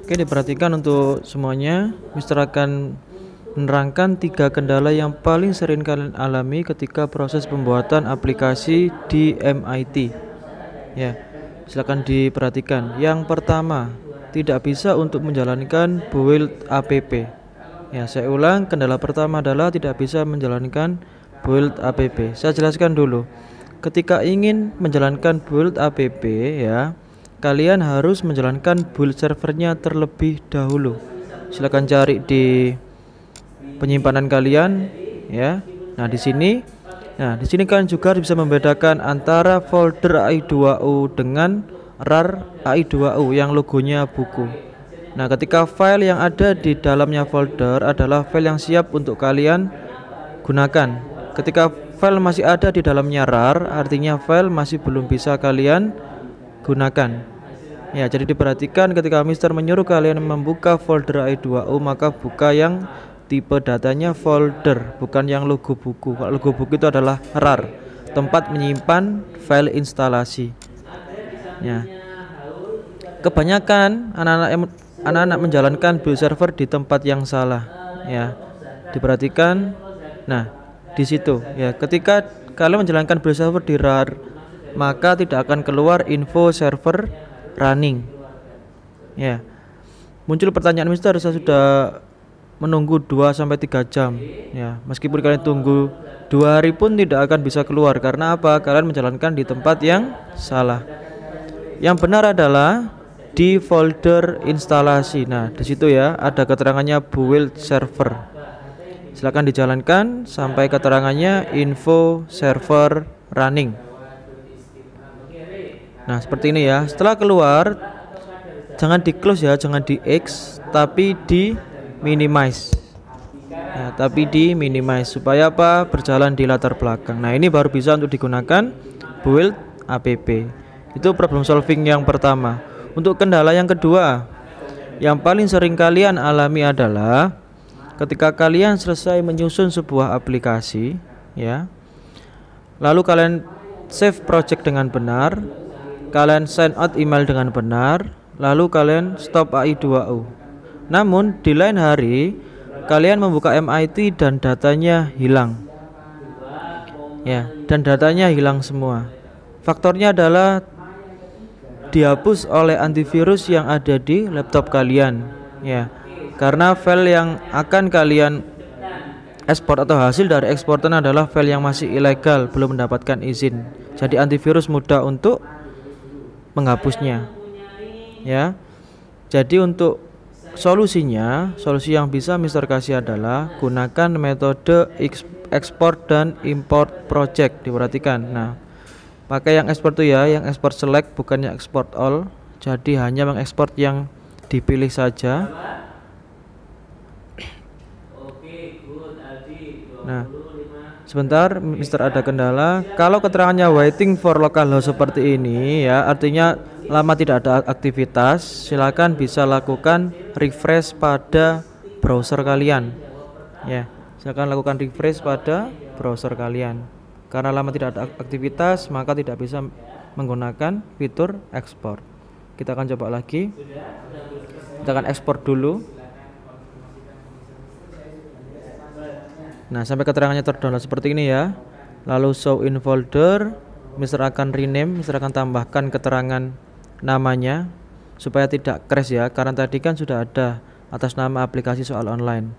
Oke, diperhatikan untuk semuanya. Mister akan menerangkan 3 kendala yang paling sering kalian alami ketika proses pembuatan aplikasi di MIT. Ya, silakan diperhatikan. Yang pertama, tidak bisa untuk menjalankan build app. Ya, saya ulang, kendala pertama adalah tidak bisa menjalankan build app. Saya jelaskan dulu. Ketika ingin menjalankan build app, ya, kalian harus menjalankan build servernya terlebih dahulu. Silakan cari di penyimpanan kalian, ya. Nah, di sini kalian juga bisa membedakan antara folder AI2U dengan RAR AI2U yang logonya buku. Nah, ketika file yang ada di dalamnya folder adalah file yang siap untuk kalian gunakan. Ketika file masih ada di dalamnya RAR, artinya file masih belum bisa kalian gunakan. Ya, jadi diperhatikan ketika Mister menyuruh kalian membuka folder AI2U, maka buka yang tipe datanya folder, bukan yang logo buku. Kalau logo buku itu adalah RAR, tempat menyimpan file instalasi. Ya. Kebanyakan anak-anak menjalankan build server di tempat yang salah. Ya. Diperhatikan. Nah, di situ ya, ketika kalian menjalankan build server di RAR, maka tidak akan keluar info server running. Ya. Muncul pertanyaan, Mister, saya sudah menunggu 2-3 jam. Ya, meskipun kalian tunggu 2 hari pun tidak akan bisa keluar. Karena apa? Kalian menjalankan di tempat yang salah. Yang benar adalah di folder instalasi. Nah, di situ ya ada keterangannya build server. Silakan dijalankan sampai keterangannya info server running. Nah, seperti ini ya. Setelah keluar, jangan di close ya, jangan di X, tapi di minimize. Ya, tapi di minimize supaya apa? Berjalan di latar belakang. Nah, ini baru bisa untuk digunakan build app. Itu problem solving yang pertama. Untuk kendala yang kedua, yang paling sering kalian alami adalah ketika kalian selesai menyusun sebuah aplikasi, ya. Lalu kalian save project dengan benar, kalian send out email dengan benar, lalu kalian stop AI2U. Namun di lain hari kalian membuka MIT dan datanya hilang. Ya, dan datanya hilang semua. Faktornya adalah dihapus oleh antivirus yang ada di laptop kalian. Ya, karena file yang akan kalian ekspor atau hasil dari eksporan adalah file yang masih ilegal, belum mendapatkan izin. Jadi antivirus mudah untuk menghapusnya. Ya. Jadi untuk solusi yang bisa Mister kasih adalah gunakan metode export dan import project. Diperhatikan. Nah, pakai yang export itu ya, yang export select bukan yang export all. Jadi hanya mengekspor yang dipilih saja. Nah, sebentar, Mister ada kendala. Kalau keterangannya waiting for localhost seperti ini ya, artinya lama tidak ada aktivitas, silakan bisa lakukan refresh pada browser kalian. Ya, silakan lakukan refresh pada browser kalian. Karena lama tidak ada aktivitas, maka tidak bisa menggunakan fitur ekspor. Kita akan coba lagi. Kita akan ekspor dulu. Nah, sampai keterangannya terdownload seperti ini ya. Lalu show in folder, Mister akan rename, Mister akan tambahkan keterangan namanya supaya tidak crash ya, karena tadi kan sudah ada atas nama aplikasi soal online.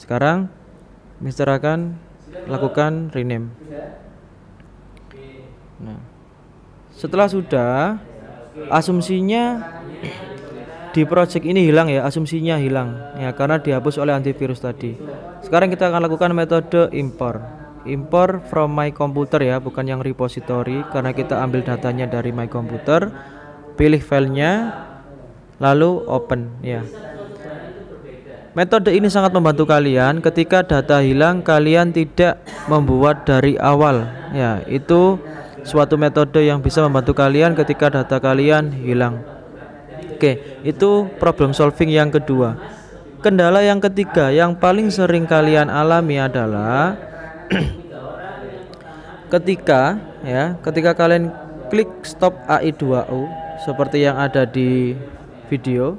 Sekarang Mister akan lakukan rename. Nah, setelah sudah, asumsinya di project ini hilang ya, asumsinya hilang ya karena dihapus oleh antivirus tadi. Sekarang kita akan lakukan metode import from my computer ya, bukan yang repository, karena kita ambil datanya dari my computer. Pilih filenya lalu open ya. Metode ini sangat membantu kalian ketika data hilang, kalian tidak membuat dari awal ya. Itu suatu metode yang bisa membantu kalian ketika data kalian hilang. Oke, itu problem solving yang kedua. Kendala yang ketiga yang paling sering kalian alami adalah ketika kalian klik stop AI2U seperti yang ada di video,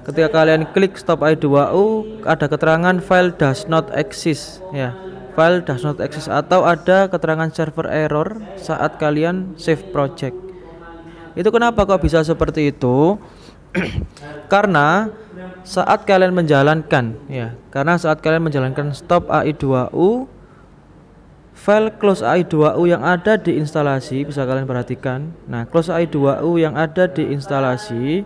Ketika kalian klik stop AI2U, ada keterangan file does not exist ya. File does not exist, atau ada keterangan server error saat kalian save project. Itu kenapa kok bisa seperti itu? Karena saat kalian menjalankan stop AI2U, file close AI2U yang ada di instalasi, bisa kalian perhatikan. Nah, close AI2U yang ada di instalasi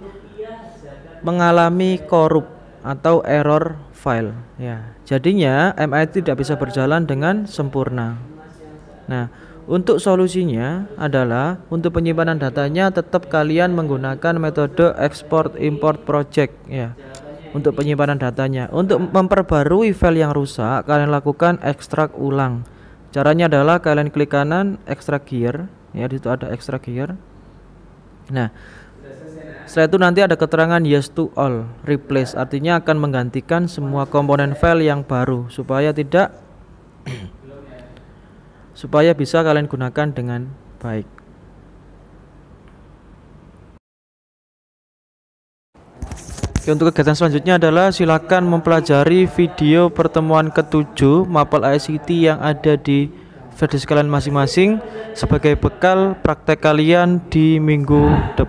mengalami korup atau error file ya. Jadinya MIT tidak bisa berjalan dengan sempurna. Nah, untuk solusinya adalah untuk penyimpanan datanya tetap kalian menggunakan metode export import project ya. Untuk penyimpanan datanya, untuk memperbarui file yang rusak, kalian lakukan ekstrak ulang. Caranya adalah kalian klik kanan extract here ya, di situ ada extract here. Nah, setelah itu nanti ada keterangan yes to all replace, artinya akan menggantikan semua komponen file yang baru supaya bisa kalian gunakan dengan baik. Oke, untuk kegiatan selanjutnya adalah silakan mempelajari video pertemuan ke-7 Mapel ICT yang ada di versi kalian masing-masing sebagai bekal praktek kalian di minggu depan.